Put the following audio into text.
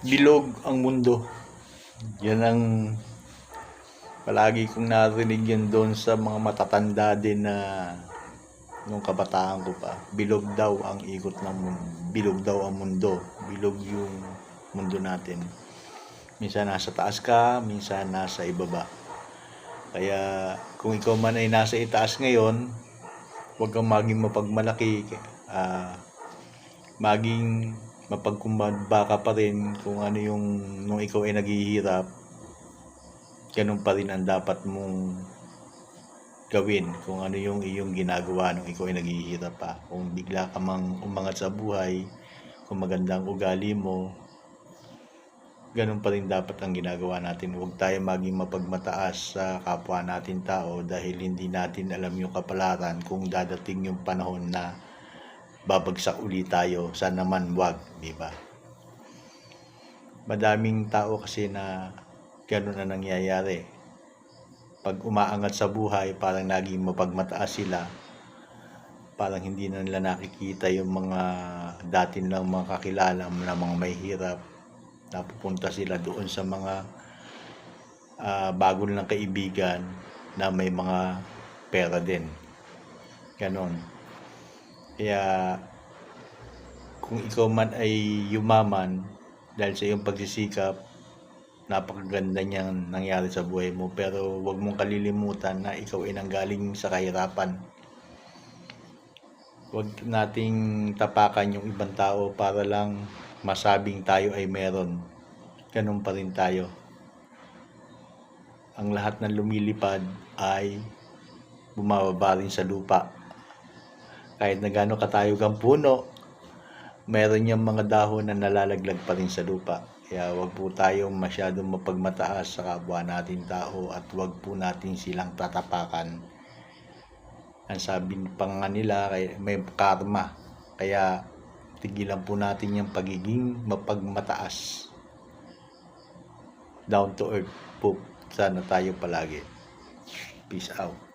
Bilog ang mundo. Yan ang palagi kong narinig yan doon sa mga matatanda din na nung kabataan ko pa. Bilog daw ang ikot ng mundo. Bilog daw ang mundo. Bilog yung mundo natin. Minsan nasa taas ka, minsan nasa ibaba. Kaya kung ikaw man ay nasa itaas ngayon, huwag kang maging mapagmalaki. Maging mapagkumbaba ka pa rin kung ano yung nung ikaw ay naghihirap, ganun pa rin ang dapat mong gawin kung ano yung iyong ginagawa nung ikaw ay naghihirap pa. Kung bigla ka mang umangat sa buhay, kung maganda ang ugali mo, ganun pa rin dapat ang ginagawa natin. Huwag tayo maging mapagmataas sa kapwa natin tao dahil hindi natin alam yung kapalaran kung dadating yung panahon na babagsak uli tayo. Sana naman wag, di ba? Madaming tao kasi na ganun na nangyayari. Pag umaangat sa buhay, parang naging mapagmataas sila. Parang hindi na nila nakikita yung mga dati nilang mga kakilala na mga may hirap. Napupunta sila doon sa mga bago nilang kaibigan na may mga pera din. Ganon. Kaya kung ikaw man ay yumaman dahil sa iyong pagsisikap, napakaganda niyang nangyari sa buhay mo, pero huwag mong kalilimutan na ikaw ay nanggaling sa kahirapan. Huwag nating tapakan yung ibang tao para lang masabing tayo ay meron. Ganun pa rin tayo. Ang lahat ng lumilipad ay bumababa rin sa lupa. Kahit na gaano katayog ang puno, meron niyang mga dahon na nalalaglag pa rin sa lupa. Kaya wag po tayong masyadong mapagmataas sa kapwa natin tao at wag po natin silang tatapakan. Ang sabi pa nga nila, may karma. Kaya tigilan po natin yung pagiging mapagmataas. Down to earth po sana tayo palagi. Peace out.